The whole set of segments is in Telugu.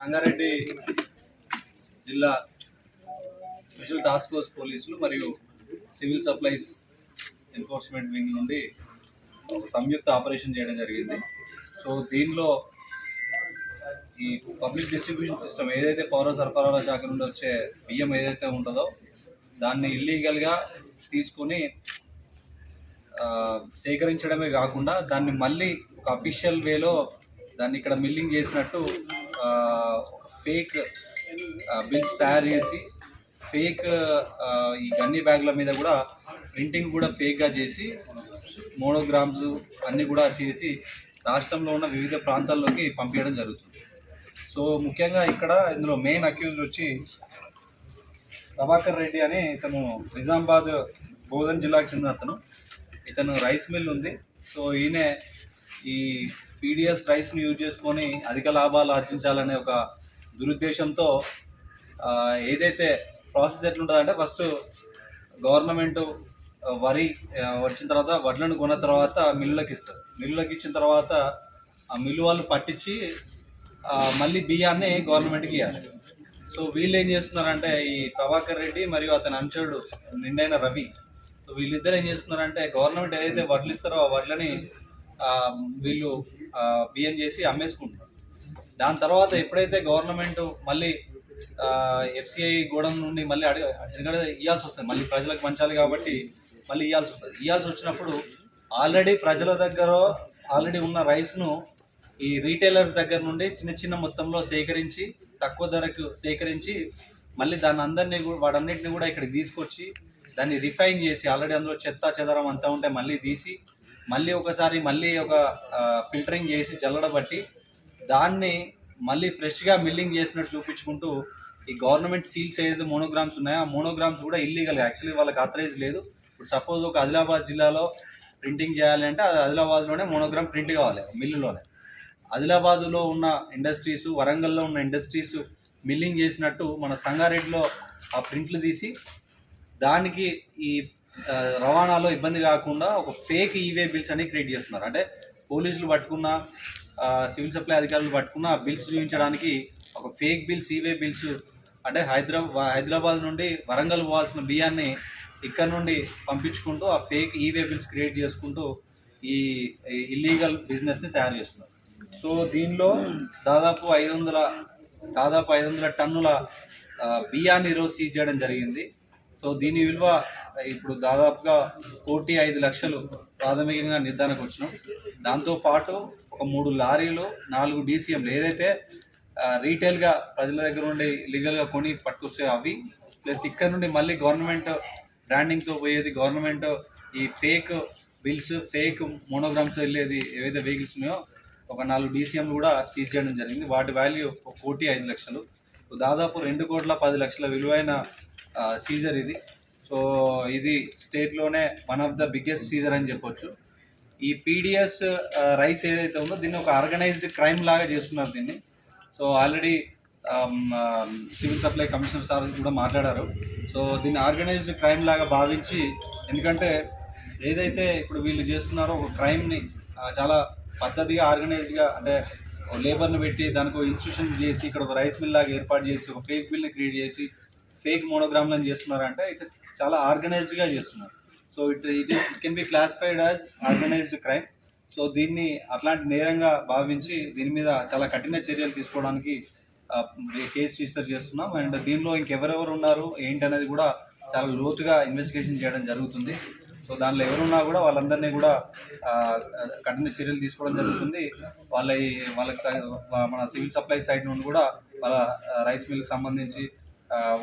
రంగారెడ్డి జిల్లా స్పెషల్ టాస్క్ ఫోర్స్ పోలీసులు మరియు సివిల్ సప్లైస్ ఎన్ఫోర్స్మెంట్ వింగ్ నుండి ఒక సంయుక్త ఆపరేషన్ చేయడం జరిగింది. సో దీనిలో ఈ పబ్లిక్ డిస్ట్రిబ్యూషన్ సిస్టమ్ ఏదైతే పౌర సరఫరాల శాఖ నుండి వచ్చే బియ్యం ఏదైతే ఉంటుందో దాన్ని ఇల్లీగల్గా తీసుకొని సేకరించడమే కాకుండా దాన్ని మళ్ళీ ఒక అఫీషియల్ వేలో దాన్ని ఇక్కడ మిల్లింగ్ చేసినట్టు ఫేక్ బిల్స్ తయారు చేసి ఫేక్ ఈ గన్నీ బ్యాగ్ల మీద కూడా ప్రింటింగ్ కూడా ఫేక్గా చేసి మోనోగ్రామ్స్ అన్నీ కూడా చేసి రాష్ట్రంలో ఉన్న వివిధ ప్రాంతాల్లోకి పంపించడం జరుగుతుంది. సో ముఖ్యంగా ఇక్కడ ఇందులో మెయిన్ అక్యూజ్డ్ వచ్చి ప్రభాకర్ రెడ్డి అని ఇతను నిజామాబాద్ బోధన్ జిల్లాకు చెందిన అతను. ఇతను రైస్ మిల్ ఉంది. సో ఈయన ఈ పీడిఎస్ రైస్ని యూజ్ చేసుకొని అధిక లాభాలు ఆర్జించాలనే ఒక దురుద్దేశంతో ఏదైతే ప్రాసెస్ ఎట్లుంటుందంటే ఫస్ట్ గవర్నమెంట్ వరి వచ్చిన తర్వాత వడ్లను కొన్న తర్వాత మిల్లులకు ఇస్తారు. మిల్లులకు ఇచ్చిన తర్వాత ఆ మిల్లు వాళ్ళు పట్టించి మళ్ళీ బియ్యాన్ని గవర్నమెంట్కి ఇవ్వాలి. సో వీళ్ళు ఏం చేస్తున్నారంటే ఈ ప్రభాకర్ రెడ్డి మరియు అతని అనుచరుడు నిండైన రవి, సో వీళ్ళిద్దరు ఏం చేస్తున్నారంటే గవర్నమెంట్ ఏదైతే వడ్లు ఇస్తారో ఆ వడ్లని వీళ్ళు బియ్యం చేసి అమ్మేసుకుంటున్నారు. దాని తర్వాత ఎప్పుడైతే గవర్నమెంట్ మళ్ళీ ఎఫ్సిఐ గోడం నుండి మళ్ళీ ఎందుకంటే ఇవ్వాల్సి వస్తుంది, మళ్ళీ ప్రజలకు పంచాలి కాబట్టి మళ్ళీ ఇవ్వాల్సి వస్తుంది. ఇవ్వాల్సి వచ్చినప్పుడు ఆల్రెడీ ప్రజల దగ్గర ఆల్రెడీ ఉన్న రైస్ను ఈ రీటైలర్స్ దగ్గర నుండి చిన్న చిన్న మొత్తంలో సేకరించి తక్కువ ధరకు సేకరించి మళ్ళీ దాన్ని అందరినీ వాటన్నిటిని కూడా ఇక్కడికి తీసుకొచ్చి దాన్ని రిఫైన్ చేసి ఆల్రెడీ అందులో చెత్త చెదరం అంతా ఉంటే మళ్ళీ తీసి మళ్ళీ ఒకసారి మళ్ళీ ఒక ఫిల్టరింగ్ చేసి జల్లడబట్టి దాన్ని మళ్ళీ ఫ్రెష్గా మిల్లింగ్ చేసినట్టు చూపించుకుంటూ ఈ గవర్నమెంట్ సీల్స్ ఏదైతే మోనోగ్రామ్స్ ఉన్నాయో ఆ మోనోగ్రామ్స్ కూడా ఇల్లీగల్, యాక్చువల్లీ వాళ్ళకి ఆథరైజ్ లేదు. ఇప్పుడు సపోజ్ ఒక ఆదిలాబాద్ జిల్లాలో ప్రింటింగ్ చేయాలి అంటే అది ఆదిలాబాద్లోనే మోనోగ్రామ్ ప్రింట్ కావాలి మిల్లులోనే. ఆదిలాబాదులో ఉన్న ఇండస్ట్రీస్, వరంగల్లో ఉన్న ఇండస్ట్రీస్ మిల్లింగ్ చేసినట్టు మన సంగారెడ్డిలో ఆ ప్రింట్లు తీసి దానికి ఈ రవాణాలో ఇబ్బంది కాకుండా ఒక ఫేక్ ఈవే బిల్స్ అనేవి క్రియేట్ చేస్తున్నారు. అంటే పోలీసులు పట్టుకున్న సివిల్ సప్లై అధికారులు పట్టుకున్న ఆ బిల్స్ చూపించడానికి ఒక ఫేక్ బిల్స్, ఈవే బిల్స్, అంటే హైదరాబాద్ నుండి వరంగల్ పోవాల్సిన బియ్యాన్ని ఇక్కడ నుండి పంపించుకుంటూ ఆ ఫేక్ ఈవే బిల్స్ క్రియేట్ చేసుకుంటూ ఈ ఇల్లీగల్ బిజినెస్ని తయారు చేస్తున్నారు. సో దీనిలో దాదాపు 500 టన్నుల బియ్యాన్ని ఈరోజు సీజ్ చేయడం జరిగింది. సో దీని విలువ ఇప్పుడు దాదాపుగా 1,05,00,000 ప్రాథమికంగా నిర్ధారణకు వచ్చినాం. దాంతోపాటు ఒక 3 లారీలు, 4 DCMలు ఏదైతే రీటైల్గా ప్రజల దగ్గర నుండి లీగల్గా కొని పట్టుకొస్తే అవి, ప్లస్ ఇక్కడ నుండి మళ్ళీ గవర్నమెంట్ బ్రాండింగ్తో పోయేది, గవర్నమెంట్ ఈ ఫేక్ బిల్స్, ఫేక్ మోనోగ్రామ్స్ వెళ్ళేది ఏవైతే వెహికల్స్ ఉన్నాయో ఒక 4 DCMలు కూడా సీజ్ చేయడం జరిగింది. వాటి వాల్యూ 1,05,00,000, దాదాపు 2,10,00,000 విలువైన సీజర్ ఇది. సో ఇది స్టేట్లోనే one of the biggest seizure అని చెప్పొచ్చు. ఈ పీడిఎస్ రైస్ ఏదైతే ఉందో దీన్ని ఒక ఆర్గనైజ్డ్ క్రైమ్ లాగా చేస్తున్నారు దీన్ని. So already civil supply commissioner sir కూడా మాట్లాడారు. సో దీన్ని ఆర్గనైజ్డ్ క్రైమ్ లాగా భావించి, ఎందుకంటే ఏదైతే ఇప్పుడు వీళ్ళు చేస్తున్నారో ఒక క్రైమ్ని చాలా పద్ధతిగా ఆర్గనైజ్గా, అంటే లేబర్ని పెట్టి దానికి ఇన్స్టిట్యూషన్ చేసి ఇక్కడ ఒక రైస్ మిల్ లాగా ఏర్పాటు చేసి ఒక ఫేక్ బిల్ని క్రియేట్ చేసి ఫేక్ మోనోగ్రామ్లను చేస్తున్నారంటే ఇట్స్ చాలా ఆర్గనైజ్డ్గా చేస్తున్నారు. So it can be classified as organised crime. So దీన్ని అట్లాంటి నేరంగా భావించి దీని మీద చాలా కఠిన చర్యలు తీసుకోవడానికి కేసు రిజిస్టర్ చేస్తున్నాం. అండ్ దీనిలో ఇంకెవరెవరు ఉన్నారు ఏంటనేది కూడా చాలా లోతుగా ఇన్వెస్టిగేషన్ చేయడం జరుగుతుంది. సో దానిలో ఎవరున్నా కూడా వాళ్ళందరినీ కూడా కఠిన చర్యలు తీసుకోవడం జరుగుతుంది. వాళ్ళకి మన సివిల్ సప్లై సైడ్ నుండి కూడా వాళ్ళ రైస్ మిల్కి సంబంధించి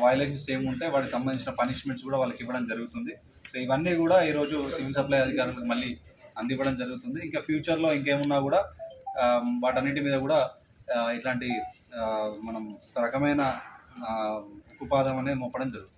వైలేషన్స్ ఏముంటే వాటికి సంబంధించిన పనిష్మెంట్స్ కూడా వాళ్ళకి ఇవ్వడం జరుగుతుంది. సో ఇవన్నీ కూడా ఈరోజు సివిల్ సప్లై అధికారులకు మళ్ళీ అందివ్వడం జరుగుతుంది. ఇంకా ఫ్యూచర్లో ఇంకేమున్నా కూడా వాటన్నిటి మీద కూడా ఇట్లాంటి మనం ఒక రకమైన ఉక్కుపాదం అనేది మోపడం జరుగుతుంది.